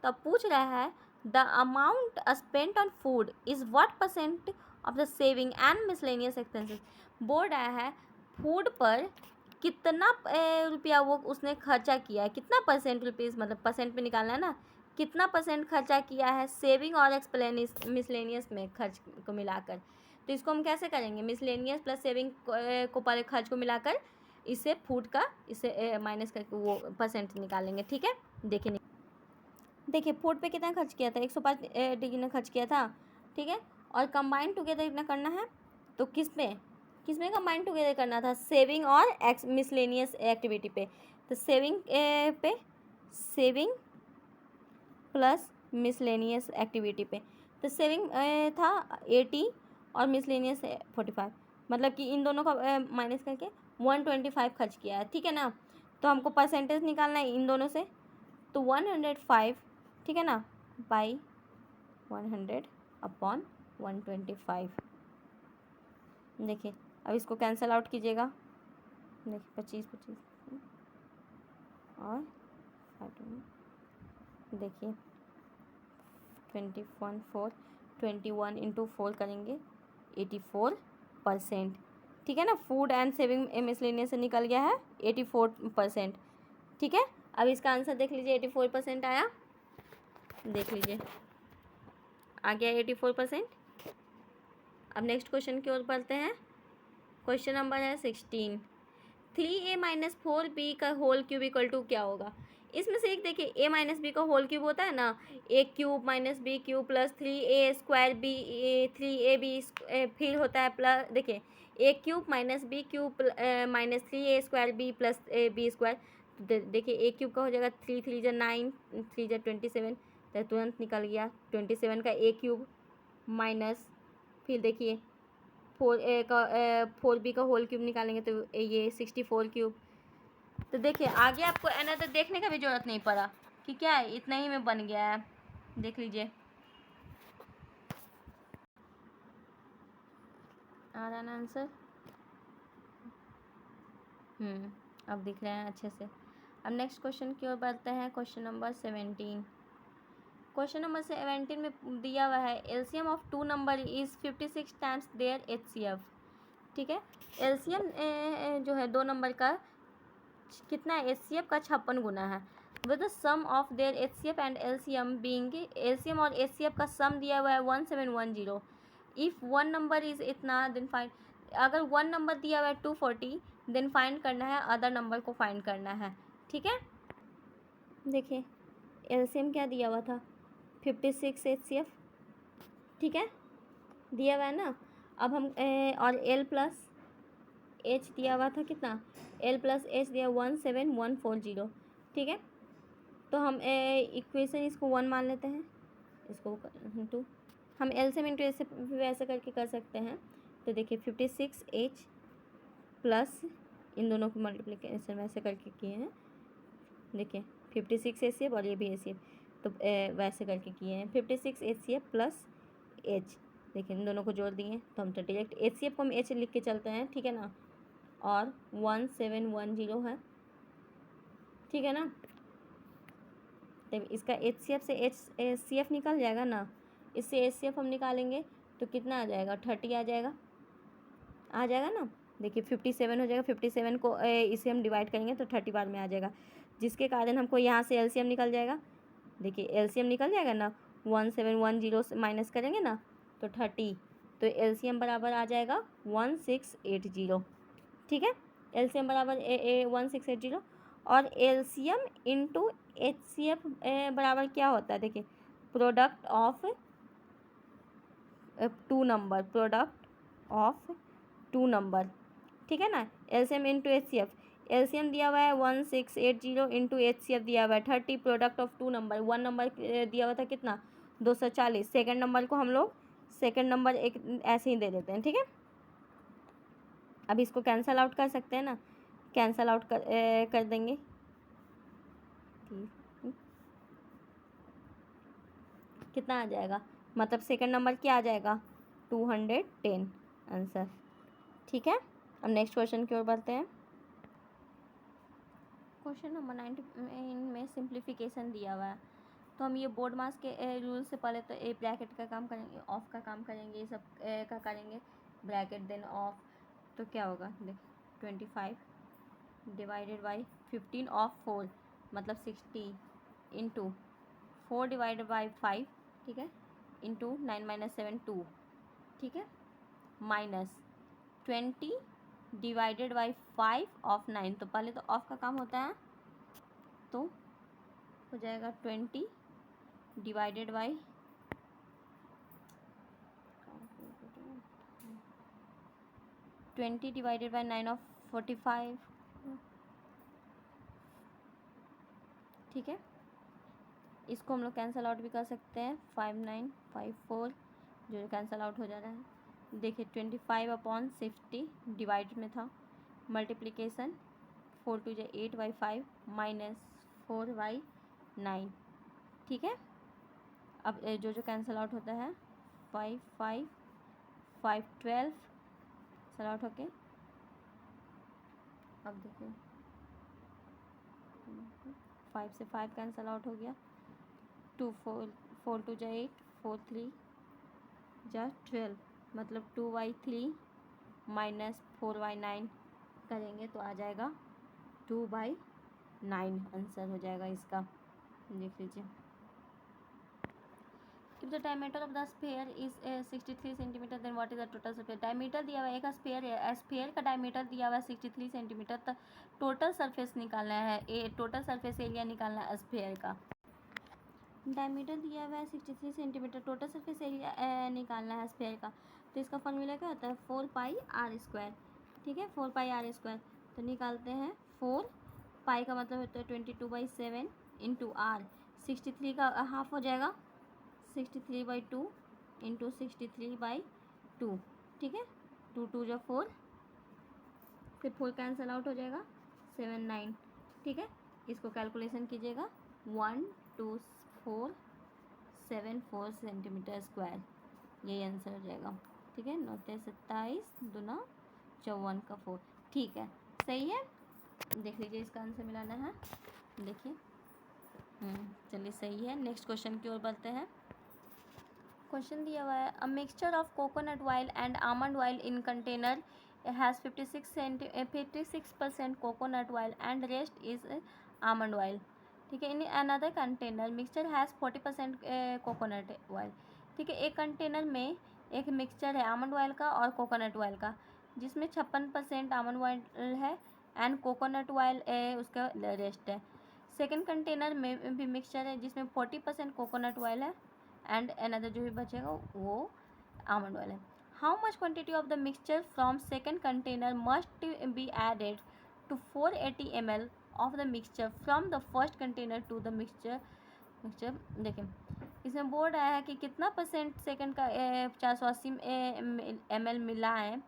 तो अब पूछ रहा है the amount spent on food is what percent of the saving and miscellaneous expenses. बोल रहा है फूड पर कितना रुपया वो उसने खर्चा किया है, कितना परसेंट रुपीज़, मतलब परसेंट में निकालना है ना, कितना परसेंट खर्चा किया है सेविंग और मिसलेनियस में खर्च को मिलाकर। तो इसको हम कैसे करेंगे, मिसलेनियस प्लस सेविंग को पर खर्च को मिलाकर इससे फूड का इससे माइनस करके वो परसेंट निकालेंगे, ठीक है। देखिए फूड पे कितना खर्च किया था, 105 डिग्री ने खर्च किया था, ठीक है। और कंबाइन टुगेदर इतना करना है, तो किस में कंबाइन टुगेदर करना था, सेविंग और मिसलेनियस एक्टिविटी पे। तो सेविंग पे सेविंग प्लस मिसलेनियस एक्टिविटी पे, तो सेविंग था 80 और मिसलेनियस 45, मतलब कि इन दोनों का माइनस करके 125 खर्च किया है, ठीक है ना। तो हमको परसेंटेज निकालना है इन दोनों से, तो 105, ठीक है ना, बाई 100/125। देखिए अब इसको कैंसिल आउट कीजिएगा। देखिए 25 और 5, देखिए 21 इंटू 4 करेंगे 84%, ठीक है ना। फूड एंड सेविंग मिसलेनियस से निकल गया है 84%, ठीक है। अब इसका आंसर देख लीजिए, 84% आया, देख लीजिए आ गया 84%। अब नेक्स्ट क्वेश्चन की ओर बढ़ते हैं। क्वेश्चन नंबर है 16। 3a माइनस 4b का होल क्यूब इक्वल टू क्या होगा। इसमें से एक देखिए a माइनस बी का होल क्यूब होता है ना, a cube minus B cube plus 3a square B 3ab फिर होता है प्लस, देखिए a cube minus B cube minus 3a square B plus B square. देखिए a क्यूब का हो जाएगा 3 3 जा 9, 3 जा 27, तो तुरंत निकल गया 27 का a क्यूब माइनस, फिर देखिए 4b का होल क्यूब निकालेंगे तो ये 64 क्यूब। तो देखिए आगे आपको अनदर देखने का भी ज़रूरत नहीं पड़ा कि क्या है, इतना ही में बन गया है, देख लीजिए आ रहा ना आंसर। अब दिख रहे हैं अच्छे से। अब नेक्स्ट क्वेश्चन की ओर बढ़ते हैं। Question number 17। क्वेश्चन नंबर 17 में दिया हुआ है LCM of 2 number is 56 times their HCF, ठीक है। एलसीएम जो है 2 नंबर का कितना है, HCF का 56 गुना है। With the sum of their HCF and LCM being, LCM और HCF का सम दिया हुआ है 1710। इफ़ वन नंबर इज़ इतना देन फाइंड, अगर वन नंबर दिया हुआ है 240 देन फाइंड करना है अदर नंबर को फाइंड करना है, ठीक है। देखिए LCM क्या दिया हुआ था 56 HCF, ठीक है, दिया हुआ है ना। अब हम और L प्लस H दिया हुआ था कितना L प्लस एच दिया 17140, ठीक है। तो हम इक्वेशन इसको 1 मान लेते हैं, इसको 2, हम एलसीएम इंटू ऐसे वैसे करके कर सकते हैं। तो देखिए 56H प्लस इन दोनों को मल्टीप्लिकेशन वैसे करके किए हैं, देखिए 56 HCF और ये भी HCF, तो वैसे करके किए हैं 56 HCF प्लस H, देखिए इन दोनों को जोड़ दिए, तो हम तो डायरेक्ट HCF को हम H लिख के चलते हैं, ठीक है ना, और 1710 है, ठीक है ना। तब इसका HCF से HCF निकल जाएगा ना, इससे HCF हम निकालेंगे तो कितना आ जाएगा, 30 आ जाएगा ना। देखिए 57 हो जाएगा, 57 को इसे हम डिवाइड करेंगे तो 30 बार में आ जाएगा, जिसके कारण हमको यहाँ से एलसीएम निकल जाएगा। देखिए एलसीएम निकल जाएगा ना, 1710 से माइनस करेंगे ना तो 30, तो एलसीएम बराबर आ जाएगा 1680, ठीक है। एलसीएम बराबर 1680, और एलसीएम इंटू HCF बराबर क्या होता है, देखिए प्रोडक्ट ऑफ टू नंबर, ठीक है ना। एलसीएम इंटू HCF, एलसीएम दिया हुआ है 1680 इंटू HCF दिया हुआ है 30, product of two number, one number दिया हुआ था कितना 240, सेकेंड नंबर को हम लोग सेकेंड नंबर एक ऐसे ही दे देते हैं, ठीक है। अब इसको कैंसल आउट कर सकते हैं ना, कैंसल आउट कर देंगे, कितना आ जाएगा, मतलब सेकंड नंबर क्या आ जाएगा 210 आंसर, ठीक है। अब नेक्स्ट क्वेश्चन की ओर बढ़ते हैं। क्वेश्चन नंबर 9 में सिंप्लीफिकेशन दिया हुआ है, तो हम ये बोर्ड मास के रूल से पहले तो ए ब्रैकेट का काम करेंगे, ऑफ का काम करेंगे, ये सब का करेंगे, ब्रैकेट देन ऑफ, तो क्या होगा देख 25 डिवाइडेड बाई 15 ऑफ 4 मतलब 60 इंटू 4 डिवाइडेड बाई 5, ठीक है, इंटू 9 माइनस 7 2, ठीक है, माइनस 20 डिवाइडेड बाई 5 ऑफ 9, तो पहले तो ऑफ का काम होता है, तो हो जाएगा 20 डिवाइडेड बाई 9 ऑफ 45, ठीक है। इसको हम लोग कैंसल आउट भी कर सकते हैं, 5954 जो कैंसल आउट हो जा रहा है। देखिए 25/60 डिवाइड में था, मल्टीप्लिकेशन 4 2 8/5 माइनस 4/9, ठीक है। अब जो जो कैंसल आउट होता है 5 5 5 12 कैंसल आउट होके, अब देखिए 5 से 5 कैंसल आउट हो गया, 2 4 4 2 8 4 3 12, मतलब 2/3 माइनस 4/9 करेंगे तो आ जाएगा 2/9 आंसर हो जाएगा इसका, देख लीजिए। If the diameter of the sphere is 63 centimeter then what is the total surface, diameter दिया हुआ है, एक स्फीयर है, स्फीयर का डायमीटर दिया हुआ है 63 सेंटीमीटर, तो टोटल सरफेस निकालना है, टोटल सरफेस एरिया निकालना है स्फीयर का। डायमीटर दिया हुआ है 63 सेंटीमीटर, टोटल सरफेस एरिया निकालना है स्फीयर का, तो इसका फॉर्मूला क्या होता है 4πr², ठीक है, 4πr², तो निकालते हैं 4 पाई का मतलब होता है 22/7 इंटू आर, 63 का हाफ हो जाएगा 63/2 इंटू 63/2, ठीक है, 2 2 जो 4, फिर 4 कैंसल आउट हो जाएगा 7 9, ठीक है। इसको कैलकुलेशन कीजिएगा 1247 सेंटीमीटर स्क्वायर, यही आंसर हो जाएगा, ठीक है। 9 27 दूना 54 का 4, ठीक है, सही है। देख लीजिए इसका आंसर मिलाना है, देखिए चलिए सही है। नेक्स्ट क्वेश्चन की ओर बढ़ते हैं। क्वेश्चन दिया हुआ है, a mixture of coconut oil and almond oil in container has 56% coconut oil and rest is almond oil, ठीक है। In another container mixture has 40% coconut oil, ठीक है। एक कंटेनर में एक मिक्सचर है आमंड ऑयल का और कोकोनट ऑयल का, जिसमें 56% आमंड ऑयल है एंड कोकोनट ऑयल उसका रेस्ट है। सेकेंड कंटेनर में भी मिक्सचर है जिसमें 40% कोकोनट ऑयल है एंड अनदर जो भी बचेगा वो आमंड ऑयल है। How much quantity of the mixture from second container must be added to 480 ml of the mixture from the first container to the mixture देखिए इसमें बोल रहा है कि कितना % सेकंड का 480 ml मिला है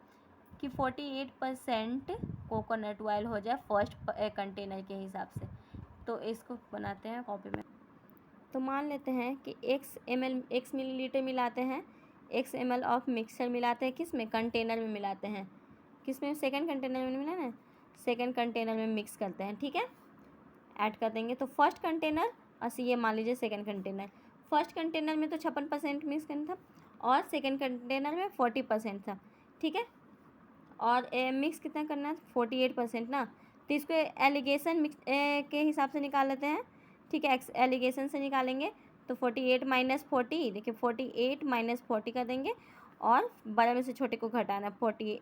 कि 48% कोकोनट ऑयल हो जाए फर्स्ट कंटेनर के हिसाब से। तो इसको बनाते हैं कॉपी में। तो मान लेते हैं कि x मिलीलीटर मिलाते हैं, x ml ऑफ मिक्सचर मिलाते हैं, किस में, कंटेनर में मिलाते हैं, किस में, सेकंड कंटेनर में मिला ना, सेकंड कंटेनर में मिक्स करते हैं। ठीक है, ऐड कर देंगे। तो फर्स्ट कंटेनर और ये मान लीजिए सेकंड कंटेनर, फर्स्ट कंटेनर में तो 56% मिक्स करना था और सेकंड कंटेनर में 40% था। ठीक है, और मिक्स कितना करना है, 48% ना। तो इसको एलिगेशन मिक्स के हिसाब से निकाल लेते हैं। ठीक है, एलिगेशन से निकालेंगे तो 48 माइनस 40, देखिए 48 माइनस 40 कर देंगे और बड़े में से छोटे को घटाना 48।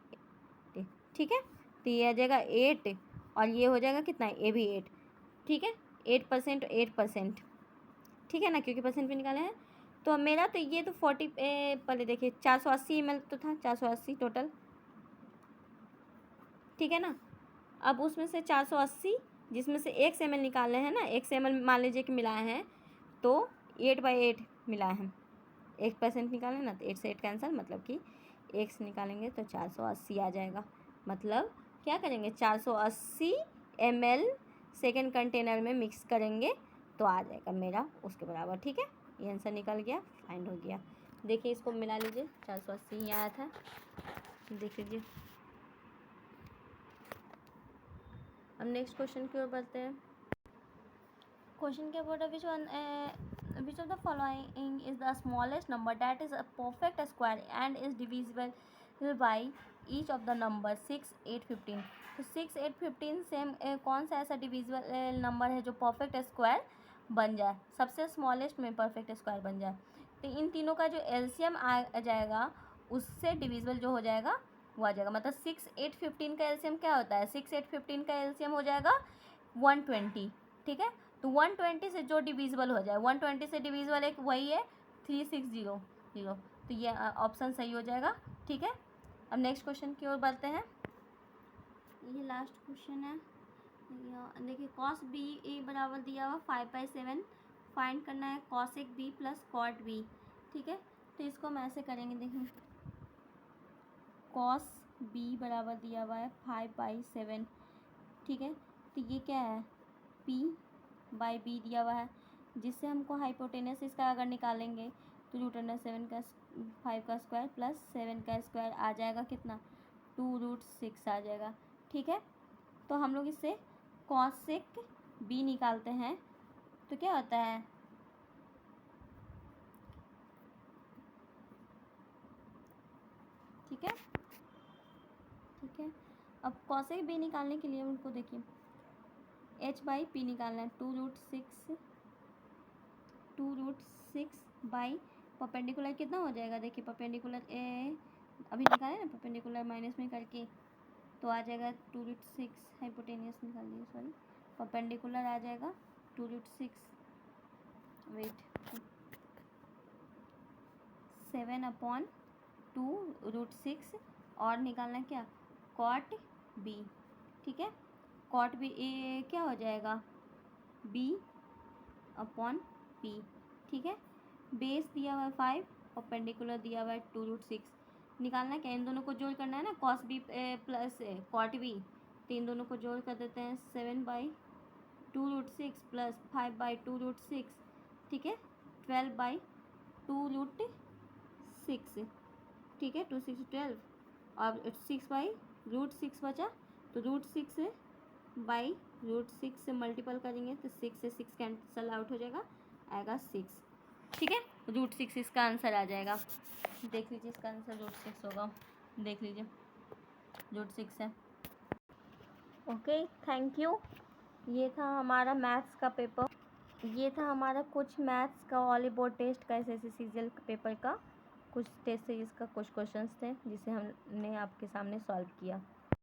ठीक है, तो ये आ जाएगा 8 और ये हो जाएगा कितना, ये भी 8। ठीक है, 8% 8%। ठीक है ना, क्योंकि परसेंट भी निकाले हैं। तो मेरा तो ये तो 40 पहले देखिए 480 ml तो था, 480 टोटल। ठीक है ना, अब उसमें से 480 जिसमें से x ml निकाले हैं ना, x ml मान लीजिए कि मिलाए हैं तो 8/8 मिलाए हैं, 1% निकालें ना, तो 8 से 8 कैंसिल, मतलब कि x निकालेंगे तो 480 आ जाएगा। मतलब क्या करेंगे, 480 ml सेकेंड कंटेनर में मिक्स करेंगे तो आ जाएगा मेरा उसके बराबर। ठीक है, ये आंसर निकल गया, फाइंड हो गया। देखिए इसको मिला लीजिए, 480 ही आया था, देख लीजिए। अब नेक्स्ट क्वेश्चन की ओर बढ़ते हैं। क्वेश्चन के board which of the following is the smallest number that is a perfect square and is divisible by each of the number 6, 8, 15। तो 6, 8, 15 से कौन सा ऐसा डिविजिबल नंबर है जो परफेक्ट स्क्वायर बन जाए, सबसे स्मॉलेस्ट में परफेक्ट स्क्वायर बन जाए। तो इन तीनों का जो एलसीएम आ जाएगा उससे डिविजिबल जो हो जाएगा वो आ जाएगा। मतलब 6, 8, 15 का एलसीएम क्या होता है, 6, 8, 15 का एलसीएम हो जाएगा 120। ठीक है, तो 120 से जो डिविजिबल हो जाए, 120 से डिविजिबल एक वही है 3600, तो ये ऑप्शन सही हो जाएगा। ठीक है, अब नेक्स्ट क्वेश्चन की ओर बढ़ते हैं। ये लास्ट क्वेश्चन है, देखिए cos b बराबर दिया हुआ 5/7, फाइंड करना है cosec b plus cot b। ठीक है, तो इसको हम ऐसे करेंगे, देखिए cos b बराबर दिया हुआ है 5/7। ठीक है, तो ये क्या है, p/b दिया हुआ है, जिससे हमको हाइपोटेनस इसका अगर निकालेंगे तो √7 का 5 का स्क्वायर प्लस 7 का स्क्वायर आ जाएगा कितना, 2√6 आ जाएगा। ठीक है, तो हम लोग इससे cosec b निकालते हैं तो क्या होता है, ठीक है। ठीक है, अब cosec b निकालने के लिए उनको देखिए h/p निकालना है, 2√6 बाई परपेंडिकुलर कितना हो जाएगा, देखिए परपेंडिकुलर अभी निकाले ना, परपेंडिकुलर माइनस में करके तो आ जाएगा 2√6, हाइपोटेनियस निकाल दिए, सॉरी, परपेंडिकुलर आ जाएगा 2√6, वेट 7/2√6 और निकालना क्या, cot b। ठीक है, cot b क्या हो जाएगा, b/p। ठीक है, बेस दिया हुआ है 5, परपेंडिकुलर दिया हुआ है 2√6, निकालना क्या, इन दोनों को जोड़ करना है ना, cos b plus cot b, तो इन दोनों को जोड़ कर देते हैं 7/2√6 प्लस 5/2√6। ठीक है, 12/2√6। ठीक है, 2 6 12 और 6/√6 बचा, तो √6/√6 से मल्टीपल करेंगे तो 6 से 6 कैंसल आउट हो जाएगा, आएगा 6। ठीक है, √6 इसका आंसर आ जाएगा। देख लीजिए इसका आंसर √6 होगा, देख लीजिए √6 है। Okay, thank you. ये था हमारा मैथ्स का पेपर, ये था हमारा कुछ मैथ्स का ऑली बोर्ड टेस्ट का SSC सीजीएल पेपर का कुछ टेस्ट सीरीज़ का कुछ क्वेश्चंस थे जिसे हमने आपके सामने सॉल्व किया।